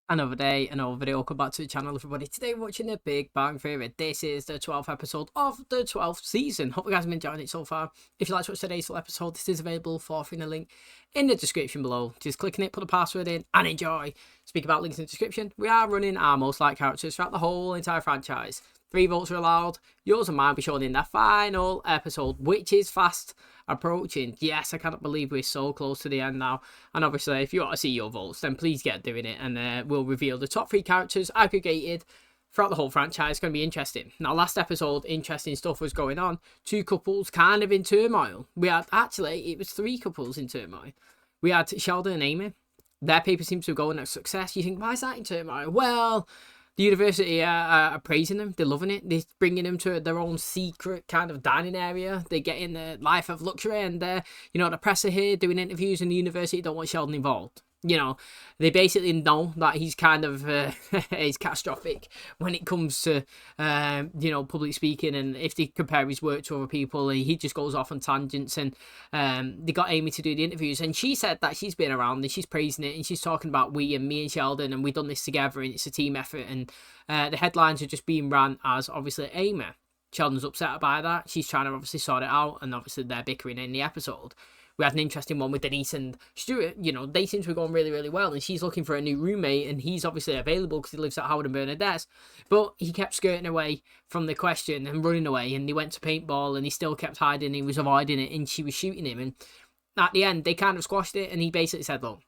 Another day, another video. Welcome back to the channel, everybody. Today we're watching The Big Bang Theory. This is the 12th episode of the 12th season. Hope you guys have been enjoying it so far. If you like to watch today's full episode, this is available for free in the link in the description below. Just click on it, put the password in, and enjoy. Speak about links in the description. We are running our most liked characters throughout the whole entire franchise. 3 votes are allowed. Yours and mine will be shown in the final episode, which is fast approaching. Yes, I cannot believe we're so close to the end now. And obviously, if you want to see your votes, then please get doing it. And we'll reveal the top 3 characters aggregated throughout the whole franchise. It's going to be interesting. Now, last episode, interesting stuff was going on. 2 couples kind of in turmoil. We had, actually, it was 3 couples in turmoil. We had Sheldon and Amy. Their paper seems to be going at success. You think, why is that in turmoil? Well, the university are praising them. They're loving it. They're bringing them to their own secret kind of dining area. They're getting the life of luxury. And, the press are here doing interviews, and the university don't want Sheldon involved. They basically know that he's kind of he's catastrophic when it comes to public speaking, and if they compare his work to other people, he just goes off on tangents. And they got Amy to do the interviews, and she said that she's been around and she's praising it, and she's talking about me and Sheldon, and we've done this together, and it's a team effort. And the headlines are just being ran as obviously Amy. Sheldon's upset by that. She's trying to obviously sort it out, and obviously they're bickering in the episode. We had an interesting one with Denise and Stuart. They seem to be going really, really well, and she's looking for a new roommate, and he's obviously available because he lives at Howard and Bernadette's. But he kept skirting away from the question and running away, and he went to paintball, and he still kept hiding. He was avoiding it, and she was shooting him. And at the end, they kind of squashed it, and he basically said, look,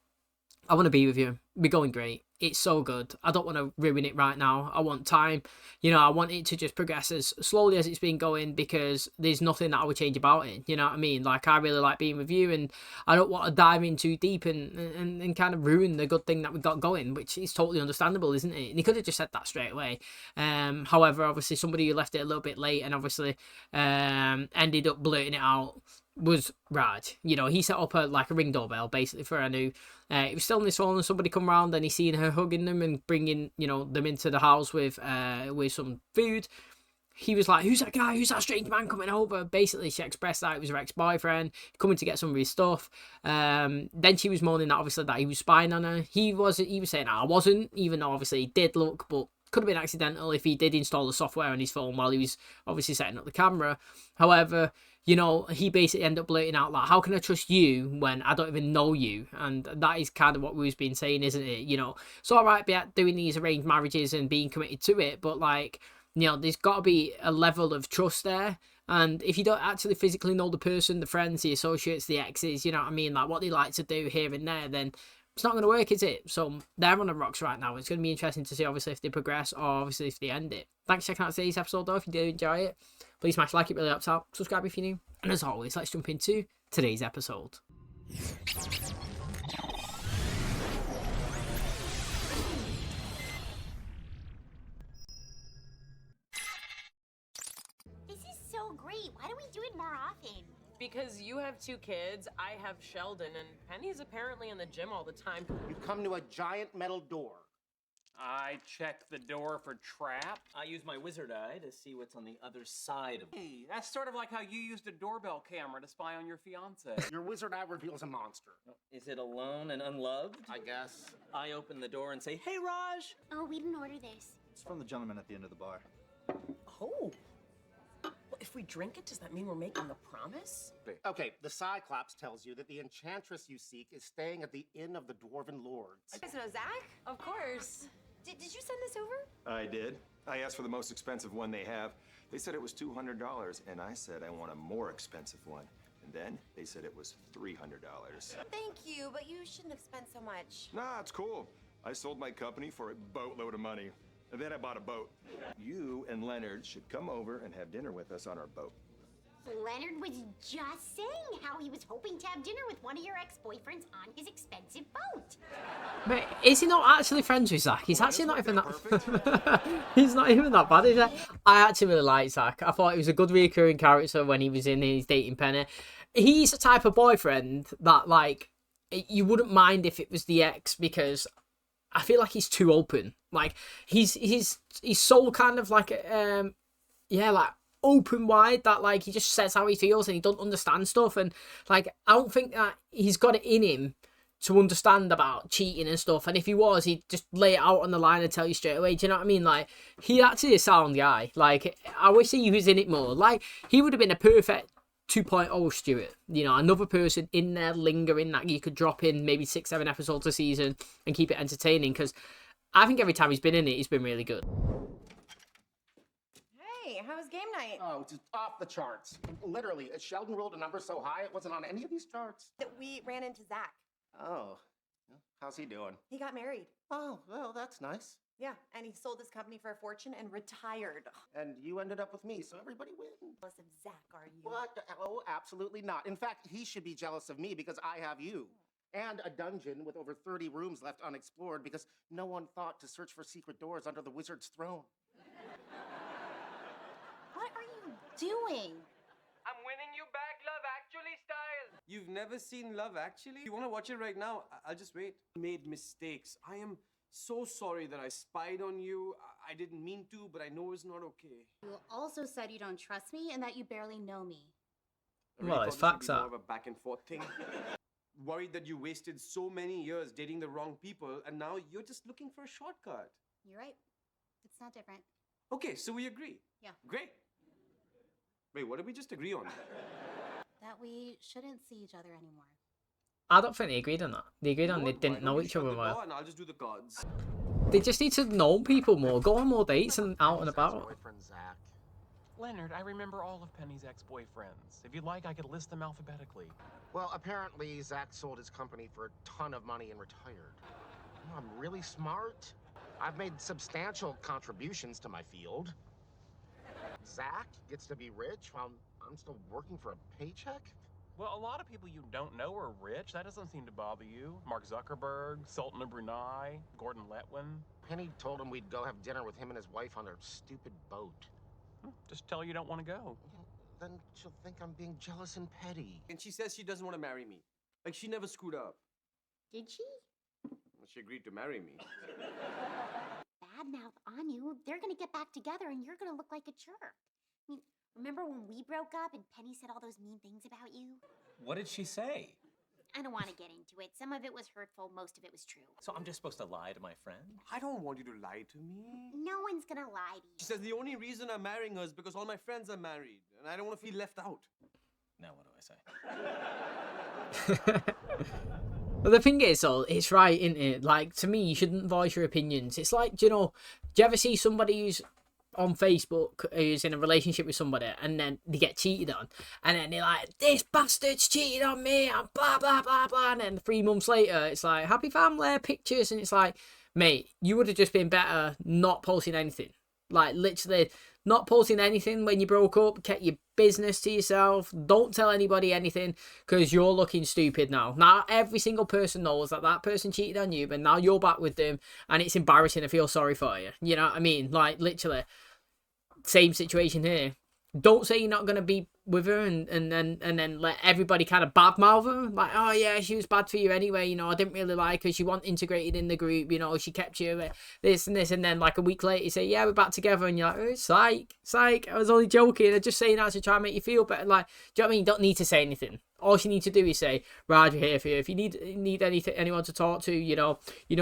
I want to be with you. We're going great. It's so good. I don't want to ruin it right now. I want time. I want it to just progress as slowly as it's been going, because there's nothing that I would change about it. You know what I mean? Like, I really like being with you, and I don't want to dive in too deep and kind of ruin the good thing that we got going, which is totally understandable, isn't it? And he could have just said that straight away. However, obviously, somebody who left it a little bit late and obviously ended up blurting it out was Raj. He set up a ring doorbell basically for Anu. He was still on his phone, and somebody come round, and he seen her hugging them and bringing them into the house with some food. He was like, who's that guy? Who's that strange man coming over? Basically, she expressed that it was her ex-boyfriend coming to get some of his stuff. Then she was moaning that obviously that he was spying on her. He was saying, I wasn't, even though obviously he did look, but could have been accidental if he did install the software on his phone while he was obviously setting up the camera. However, he basically ended up blurting out like, how can I trust you when I don't even know you? And that is kind of what we've been saying, isn't it? It's all right doing these arranged marriages and being committed to it, but there's got to be a level of trust there. And if you don't actually physically know the person, the friends, the associates, the exes, you know what I mean, like what they like to do here and there, then it's not going to work, is it? So they're on the rocks right now. It's going to be interesting to see, obviously, if they progress or obviously if they end it. Thanks for checking out today's episode, though. If you did enjoy it, please smash like, it really helps out. Subscribe if you're new. And as always, let's jump into today's episode. This is so great. Why don't we do it more often? Because you have 2 kids, I have Sheldon, and Penny's apparently in the gym all the time. You come to a giant metal door. I check the door for traps. I use my wizard eye to see what's on the other side of it. Hey, that's sort of like how you used a doorbell camera to spy on your fiance. Your wizard eye reveals a monster. Is it alone and unloved? I guess. I open the door and say, hey, Raj! Oh, we didn't order this. It's from the gentleman at the end of the bar. Oh. Well, if we drink it, does that mean we're making the promise? Okay, the Cyclops tells you that the enchantress you seek is staying at the Inn of the Dwarven Lords. You guys know Zach? Of course. Did you send this over? I did. I asked for the most expensive one they have. They said it was $200, and I said I want a more expensive one. And then they said it was $300. Thank you, but you shouldn't have spent so much. Nah, it's cool. I sold my company for a boatload of money. And then I bought a boat. You and Leonard should come over and have dinner with us on our boat. Leonard was just saying how he was hoping to have dinner with one of your ex-boyfriends on his expensive boat. But is he not actually friends with Zach? He's actually not even that... He's not even that bad, is he? I actually really like Zach. I thought he was a good recurring character when he was in his dating Penny. He's the type of boyfriend that, you wouldn't mind if it was the ex, because I feel like he's too open. He's so kind of open wide that he just says how he feels, and he don't understand stuff, and I don't think that he's got it in him to understand about cheating and stuff, and if he was, he'd just lay it out on the line and tell you straight away. Do you know what I mean? Like, he actually a sound guy. Like, I wish he was in it more. Like, he would have been a perfect 2.0 Stuart, you know, another person in there lingering that you could drop in maybe 6-7 episodes a season and keep it entertaining, because I think every time he's been in it, he's been really good. Hey, how was game night? Oh, it's off the charts. Literally, Sheldon rolled a number so high it wasn't on any of these charts. That we ran into Zach. Oh, how's he doing? He got married. Oh, well, that's nice. Yeah, and he sold his company for a fortune and retired. And you ended up with me, so everybody wins. Jealous of Zach, are you? What? Oh, absolutely not. In fact, he should be jealous of me because I have you. And a dungeon with over 30 rooms left unexplored because no one thought to search for secret doors under the wizard's throne. What are you doing? I'm winning you back, Love Actually style. You've never seen Love Actually? You want to watch it right now? I'll just wait. Made mistakes. I am so sorry that I spied on you. I didn't mean to, but I know it's not okay. You also said you don't trust me and that you barely know me. I really Well, it's thought this would facts be up. more of a back and forth thing. Worried that you wasted so many years dating the wrong people, and now you're just looking for a shortcut. You're right. It's not different. Okay, so we agree. Yeah. Great. Wait, what did we just agree on? That we shouldn't see each other anymore. I don't think they agreed on that. They agreed on You they know what? didn't Why don't know we each shut other the well. door and I'll just do the cards. They just need to know people more, go on more dates and out and about. Boyfriend Zach. Leonard, I remember all of Penny's ex-boyfriends. If you'd like, I could list them alphabetically. Well, apparently Zach sold his company for a ton of money and retired. Oh, I'm really smart. I've made substantial contributions to my field. Zach gets to be rich while I'm still working for a paycheck? Well, a lot of people you don't know are rich. That doesn't seem to bother you. Mark Zuckerberg, Sultan of Brunei, Gordon Letwin. Penny told him we'd go have dinner with him and his wife on their stupid boat. Just tell her you don't want to go. Then she'll think I'm being jealous and petty. And she says she doesn't want to marry me. Like, she never screwed up. Did she? She agreed to marry me. Bad mouth on you. They're gonna get back together and you're gonna look like a jerk. I mean, remember when we broke up and Penny said all those mean things about you? What did she say? I don't want to get into it. Some of it was hurtful, most of it was true. So I'm just supposed to lie to my friend? I don't want you to lie to me. No one's gonna lie to She you. says the only reason I'm marrying her is because all my friends are married, and I don't want to feel left out. Now what do I say? But the thing is, though, it's right, isn't it? Like, to me, you shouldn't voice your opinions. It's like, do you ever see somebody who's on Facebook who's in a relationship with somebody and then they get cheated on, and then they're like, this bastard's cheated on me and blah blah blah blah, and then 3 months later it's like happy family pictures, and it's like, mate, you would have just been better not posting anything. Like, literally not posting anything when you broke up. Kept your business to yourself. Don't tell anybody anything, because you're looking stupid now. Now every single person knows that that person cheated on you, but now you're back with them and it's embarrassing. I feel sorry for you. You know what I mean? Like, literally same situation here. Don't say you're not going to be with her and then let everybody kind of badmouth her. Like, oh yeah, she was bad for you anyway, you know, I didn't really like her, she wasn't integrated in the group, you know, she kept you this and this, and then like a week later you say, yeah, we're back together, and you're like, oh, psych, I was only joking, I'm just saying that to try and make you feel better. Like, do you know what I mean? You don't need to say anything. All you need to do is say, Raj, we're here for you. If you need anyone to talk to, you know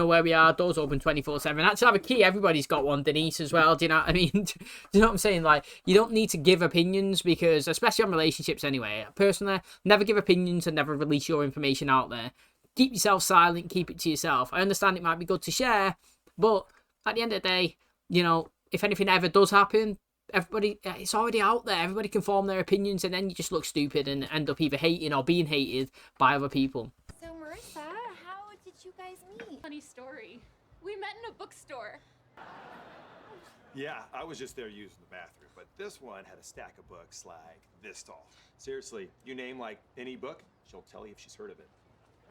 where we are. Doors open 24/7. Actually, have a key. Everybody's got one. Denise as well. Do you know what I mean? Do you know what I'm saying? Like, you don't need to give opinions, because, especially on relationships anyway, personally, never give opinions and never release your information out there. Keep yourself silent. Keep it to yourself. I understand it might be good to share, but at the end of the day, you know, if anything ever does happen, everybody, it's already out there. Everybody can form their opinions, and then you just look stupid and end up either hating or being hated by other people. So, Marissa, how did you guys meet? Funny story. We met in a bookstore. Yeah, I was just there using the bathroom, but this one had a stack of books like this tall. Seriously, you name like any book, she'll tell you if she's heard of it.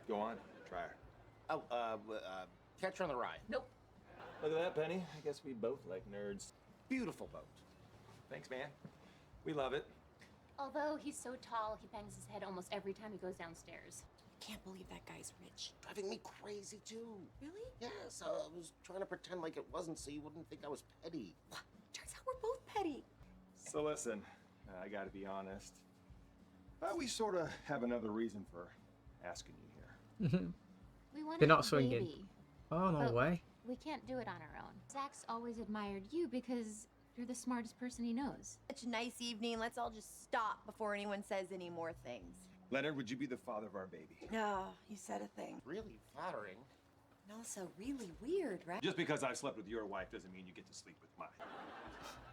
Go on, try her. Oh, Catcher in the Rye. Nope. Look at that, Penny. I guess we both like nerds. Beautiful boat. Thanks, man. We love it. Although he's so tall, he bangs his head almost every time he goes downstairs. Can't believe that guy's rich. Driving me crazy, too. Really? Yes, I was trying to pretend like it wasn't so you wouldn't think I was petty. Turns out we're both petty. So listen, I gotta be honest. We sort of have another reason for asking you here. We want They're to not have a swinging. baby. Oh, no But way. we can't do it on our own. Zach's always admired you because you're the smartest person he knows. Such a nice evening. Let's all just stop before anyone says any more things. Leonard, would you be the father of our baby? No, you said a thing. Really flattering. And also really weird, right? Just because I slept with your wife doesn't mean you get to sleep with mine.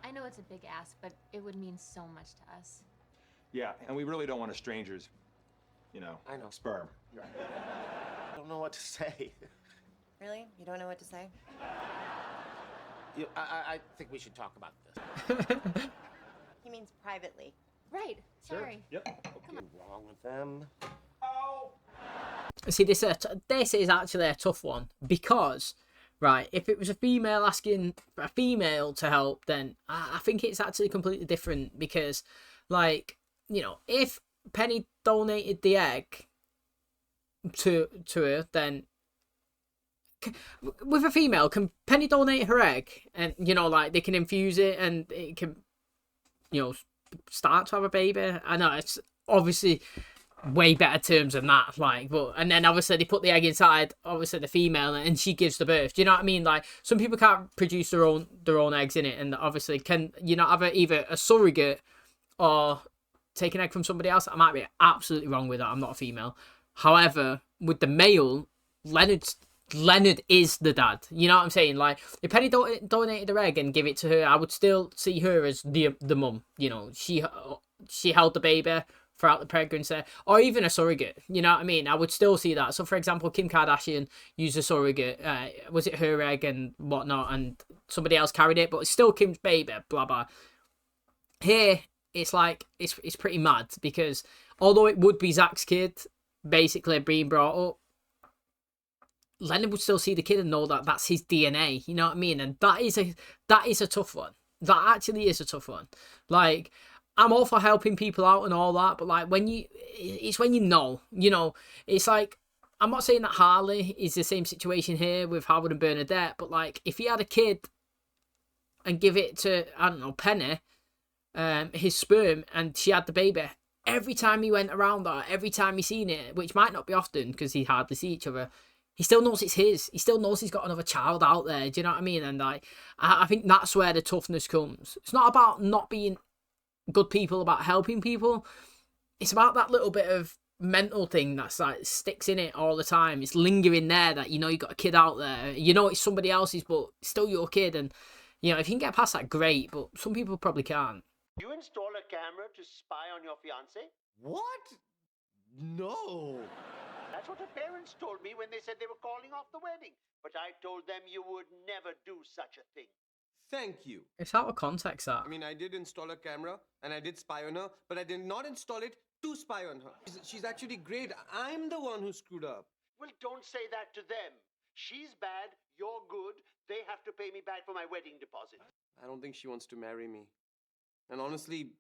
I know it's a big ask, but it would mean so much to us. Yeah, and we really don't want a stranger's, I know. sperm. I don't know what to say. Really? You don't know what to say? I think we should talk about this. He means privately. Right. Sorry. Yep. What's wrong with them? See, this is actually a tough one because, right, if it was a female asking a female to help, then I think it's actually completely different because, like, if Penny donated the egg to her, then with a female, can Penny donate her egg and, like, they can infuse it and it can, start to have a baby? I know it's obviously way better terms than that, like, but and then obviously they put the egg inside obviously the female and she gives the birth. Do you know what I mean? Like, some people can't produce their own eggs in it, and obviously can have either a surrogate or take an egg from somebody else. I might be absolutely wrong with that. I'm not a female. However, with the male, Leonard is the dad. You know what I'm saying? Like, if Penny donated her egg and give it to her, I would still see her as the mum. She held the baby throughout the pregnancy, or even a surrogate. You know what I mean? I would still see that. So, for example, Kim Kardashian used a surrogate. Was it her egg and whatnot, and somebody else carried it, but it's still Kim's baby. Blah blah. Here, it's like it's pretty mad because although it would be Zach's kid, basically being brought up, Leonard would still see the kid and know that that's his DNA. You know what I mean? And that is a tough one. That actually is a tough one. Like, I'm all for helping people out and all that, but like it's when it's like, I'm not saying that Harley is the same situation here with Howard and Bernadette, but like, if he had a kid and give it to, I don't know, Penny, his sperm, and she had the baby, every time he went around that, every time he seen it, which might not be often because he hardly see each other, he still knows it's his. He still knows he's got another child out there. Do you know what I mean? And like, I think that's where the toughness comes. It's not about not being good people, about helping people. It's about that little bit of mental thing that's like sticks in it all the time. It's lingering there that you got a kid out there. It's somebody else's, but it's still your kid. And if you can get past that, great. But some people probably can't. You install a camera to spy on your fiancé? What? No. That's what her parents told me when they said they were calling off the wedding. But I told them you would never do such a thing. Thank you. It's out of context, that. I mean, I did install a camera and I did spy on her, but I did not install it to spy on her. She's actually great. I'm the one who screwed up. Well, don't say that to them. She's bad, you're good. They have to pay me back for my wedding deposit. I don't think she wants to marry me. And honestly,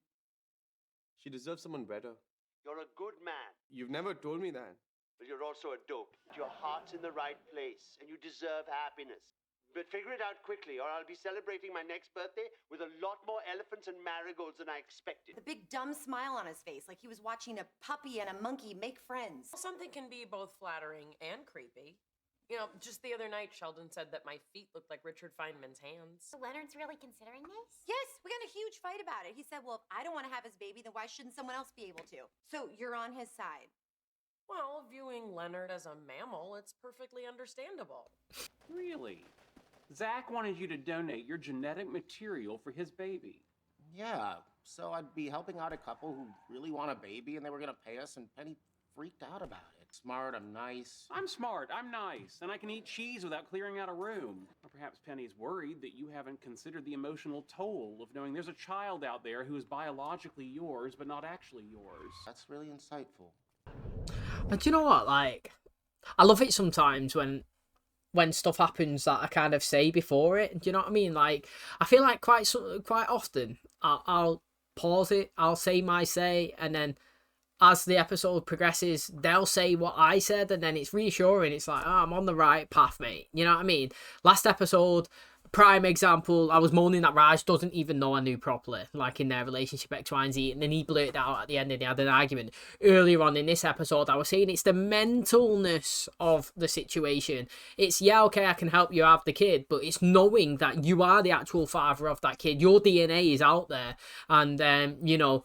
she deserves someone better. You're a good man. You've never told me that. But you're also a dope. Your heart's in the right place, and you deserve happiness. But figure it out quickly, or I'll be celebrating my next birthday with a lot more elephants and marigolds than I expected. The big dumb smile on his face, like he was watching a puppy and a monkey make friends. Something can be both flattering and creepy. Just the other night, Sheldon said that my feet looked like Richard Feynman's hands. So Leonard's really considering this? Yes, we got a huge fight about it. He said, well, if I don't want to have his baby, then why shouldn't someone else be able to? So you're on his side. Well, viewing Leonard as a mammal, it's perfectly understandable. Really? Zach wanted you to donate your genetic material for his baby. Yeah, so I'd be helping out a couple who really want a baby and they were gonna pay us, and Penny freaked out about it. Smart, I'm nice. I'm smart, I'm nice, and I can eat cheese without clearing out a room. Or perhaps Penny's worried that you haven't considered the emotional toll of knowing there's a child out there who is biologically yours, but not actually yours. That's really insightful. But you know what? Like, I love it sometimes when stuff happens that I kind of say before it. Do you know what I mean? Like, I feel like quite often I'll pause it, I'll say my say, and then as the episode progresses, they'll say what I said, and then it's reassuring. It's like, oh, I'm on the right path, mate. You know what I mean? Last episode, prime example, I was moaning that Raj doesn't even know I knew properly, like in their relationship X, Y, and Z, and then he blurted out at the end and they had an argument. Earlier on in this episode, I was saying it's the mentalness of the situation. It's, yeah, okay, I can help you have the kid, but it's knowing that you are the actual father of that kid. Your DNA is out there, and, you know,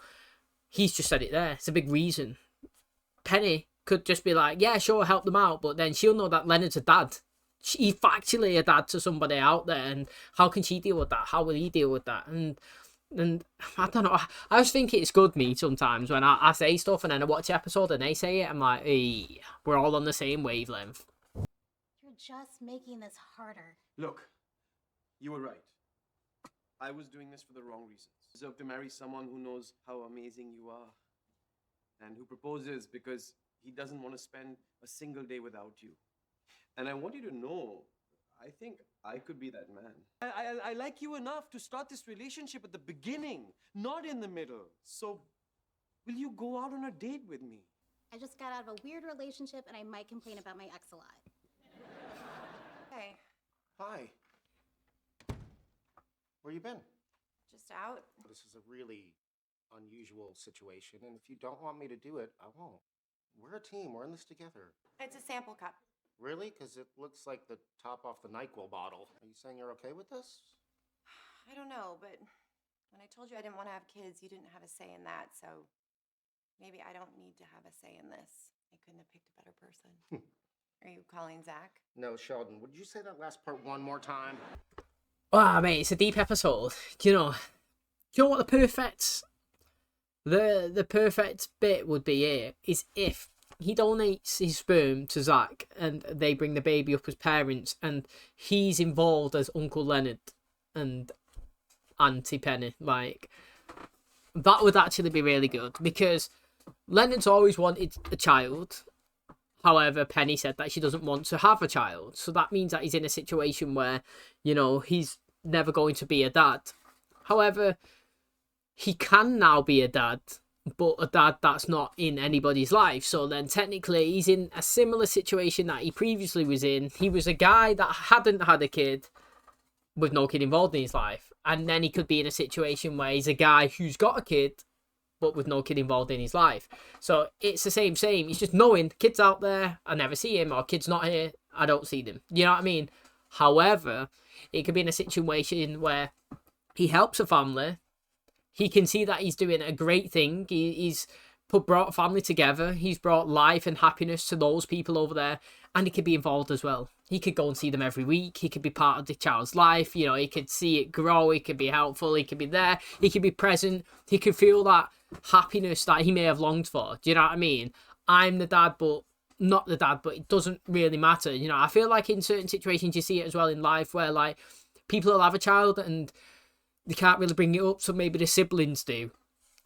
he's just said it there. It's a big reason. Penny could just be like, yeah, sure, help them out, but then she'll know that Leonard's a dad. He's factually a dad to somebody out there, and how can she deal with that? How will he deal with that? And I don't know. I just think it's good, me, sometimes when I say stuff and then I watch the episode and they say it, I'm like, hey, we're all on the same wavelength. You're just making this harder. Look, you were right. I was doing this for the wrong reasons. You deserve to marry someone who knows how amazing you are and who proposes because he doesn't want to spend a single day without you. And I want you to know, I think I could be that man. I like you enough to start this relationship at the beginning, not in the middle. So, will you go out on a date with me? I just got out of a weird relationship and I might complain about my ex a lot. Hey, Hi. Where you been? just out. This is a really unusual situation, and if you don't want me to do it, I won't. We're a team. We're in this together. It's a sample cup. Really? Because it looks like the top off the NyQuil bottle. Are you saying you're okay with this? I don't know, but when I told you I didn't want to have kids, you didn't have a say in that, so maybe I don't need to have a say in this. I couldn't have picked a better person. Are you calling Zach? No, Sheldon. Would you say that last part one more time? Ah, mate, it's a deep episode. Do you know what the perfect bit would be here is if he donates his sperm to Zach and they bring the baby up as parents and he's involved as Uncle Leonard and Auntie Penny. Like, that would actually be really good because Leonard's always wanted a child. However, Penny said that she doesn't want to have a child. So that means that he's in a situation where, you know, he's never going to be a dad. However, he can now be a dad, but a dad that's not in anybody's life. So then technically he's in a similar situation that he previously was in. He was a guy that hadn't had a kid with no kid involved in his life. And then he could be in a situation where he's a guy who's got a kid but with no kid involved in his life. So it's the same. He's just knowing kid's out there, I never see him, or kid's not here, I don't see them. You know what I mean? However, it could be in a situation where he helps a family. He can see that he's doing a great thing. He's brought family together. He's brought life and happiness to those people over there. And he could be involved as well. He could go and see them every week. He could be part of the child's life. You know, he could see it grow. He could be helpful. He could be there. He could be present. He could feel that happiness that he may have longed for. Do you know what I mean? I'm the dad, but not the dad, but it doesn't really matter. You know, I feel like in certain situations you see it as well in life where, like, people will have a child and they can't really bring it up, so maybe the siblings do.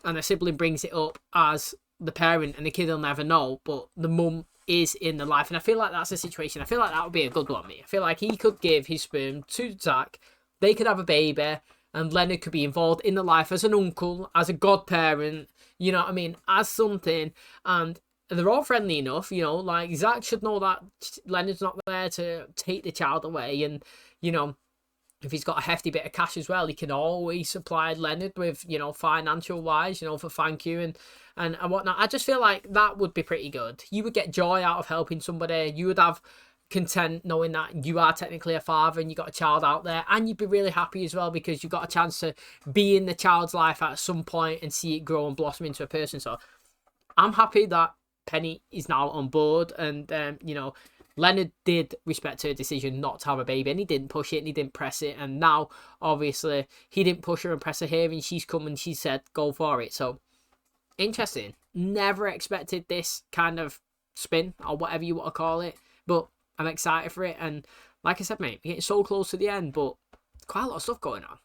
And the sibling brings it up as the parent, and the kid will never know, but the mum is in the life. And I feel like that's a situation. I feel like that would be a good one, me. I feel like he could give his sperm to Zach, they could have a baby, and Leonard could be involved in the life as an uncle, as a godparent, you know what I mean, as something. And they're all friendly enough, you know, like Zach should know that Leonard's not there to take the child away. And, you know, if he's got a hefty bit of cash as well, he can always supply Leonard with, you know, financial wise, you know, for thank you and whatnot. I just feel like that would be pretty good. You would get joy out of helping somebody. You would have content knowing that you are technically a father and you got a child out there, and you'd be really happy as well because you've got a chance to be in the child's life at some point and see it grow and blossom into a person. So I'm happy that Penny is now on board, and you know, Leonard did respect her decision not to have a baby, and he didn't push it and he didn't press it, and now obviously he didn't push her and press her here, and she's come and she said go for it. So interesting. Never expected this kind of spin or whatever you want to call it, but I'm excited for it. And like I said, mate, we're getting so close to the end, but quite a lot of stuff going on.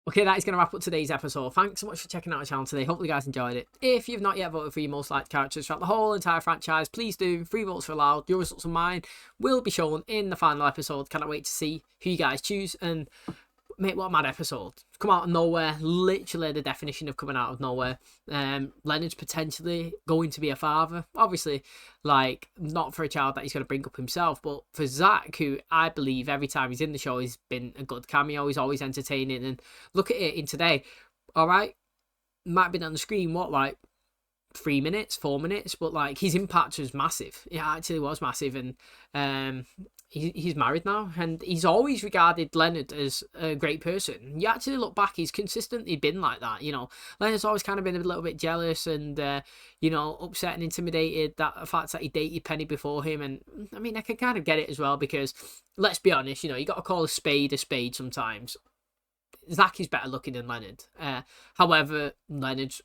Okay, that is going to wrap up today's episode. Thanks so much for checking out our channel today. Hopefully you guys enjoyed it. If you've not yet voted for your most liked characters throughout the whole entire franchise, please do. 3 votes are allowed. Your results and mine will be shown in the final episode. Cannot wait to see who you guys choose. And mate, what a mad episode. Come out of nowhere. Literally the definition of coming out of nowhere. Leonard's potentially going to be a father. Obviously, like, not for a child that he's going to bring up himself, but for Zach, who I believe every time he's in the show, he's been a good cameo. He's always entertaining. And look at it in today. All right, might have been on the screen, what, like 3 minutes, 4 minutes, but like his impact was massive. It actually was massive. And he's married now, and he's always regarded Leonard as a great person. You actually look back, he's consistently been like that. You know, Leonard's always kind of been a little bit jealous and you know, upset and intimidated that the fact that he dated Penny before him. And I mean, I can kind of get it as well, because let's be honest, you know, you got to call a spade sometimes. Zach is better looking than Leonard. However, Leonard's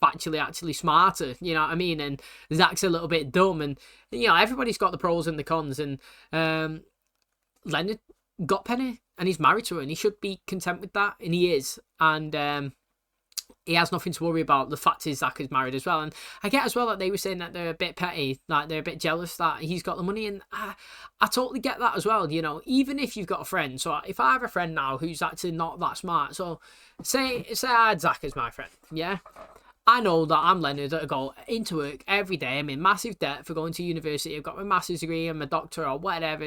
factually actually smarter, you know what I mean, and Zach's a little bit dumb, and you know, everybody's got the pros and the cons. And Leonard got Penny and he's married to her, and he should be content with that, and he is. And he has nothing to worry about. The fact is Zach is married as well. And I get as well that they were saying that they're a bit petty, like they're a bit jealous that he's got the money, and I totally get that as well. You know, even if you've got a friend, so if I have a friend now who's actually not that smart, so say I had Zach as my friend, yeah, I know that I'm Leonard, that I go into work every day. I'm in massive debt for going to university. I've got my master's degree and my doctor or whatever.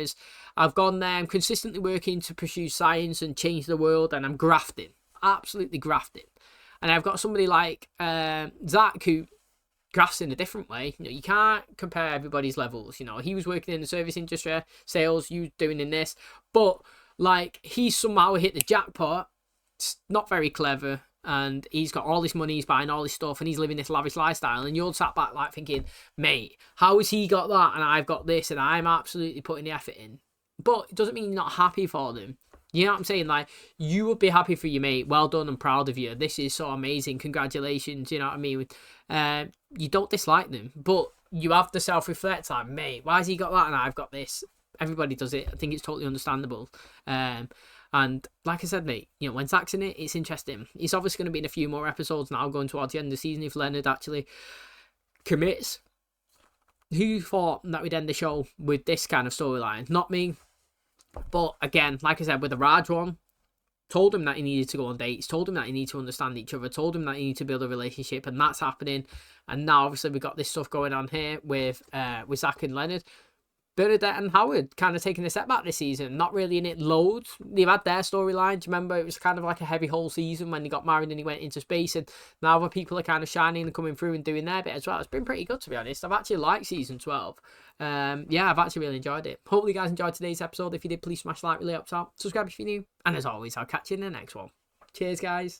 I've gone there. I'm consistently working to pursue science and change the world, and I'm grafting, absolutely grafting. And I've got somebody like Zach who grafts in a different way. You know, you can't compare everybody's levels. You know, he was working in the service industry, sales, you doing in this, but like he's somehow hit the jackpot. It's not very clever. And he's got all this money, he's buying all this stuff, and he's living this lavish lifestyle, and you're sat back like thinking, mate, how has he got that and I've got this, and I'm absolutely putting the effort in? But it doesn't mean you're not happy for them. You know what I'm saying? Like, you would be happy for your mate. Well done, I'm proud of you. This is so amazing. Congratulations. You know what I mean? You don't dislike them, but you have to self-reflect like, mate, why has he got that and I've got this? Everybody does it. I think it's totally understandable. And like I said, mate, you know, when Zach's in it, it's interesting. He's obviously going to be in a few more episodes now, going towards the end of the season, if Leonard actually commits. Who thought that we'd end the show with this kind of storyline? Not me. But again, like I said, with the Raj one, told him that he needed to go on dates, told him that he needed to understand each other, told him that he needed to build a relationship, and that's happening. And now, obviously, we've got this stuff going on here with Zach and Leonard. Bernadette and Howard kind of taking a step back this season, not really in it loads. They've had their storyline. Do you remember it was kind of like a heavy whole season when he got married and he went into space, and now other people are kind of shining and coming through and doing their bit as well. It's been pretty good, to be honest. I've actually liked season 12. Yeah, I've actually really enjoyed it. Hopefully you guys enjoyed today's episode. If you did, please smash the like, really helps out. Subscribe if you're new, and as always, I'll catch you in the next one. Cheers, guys.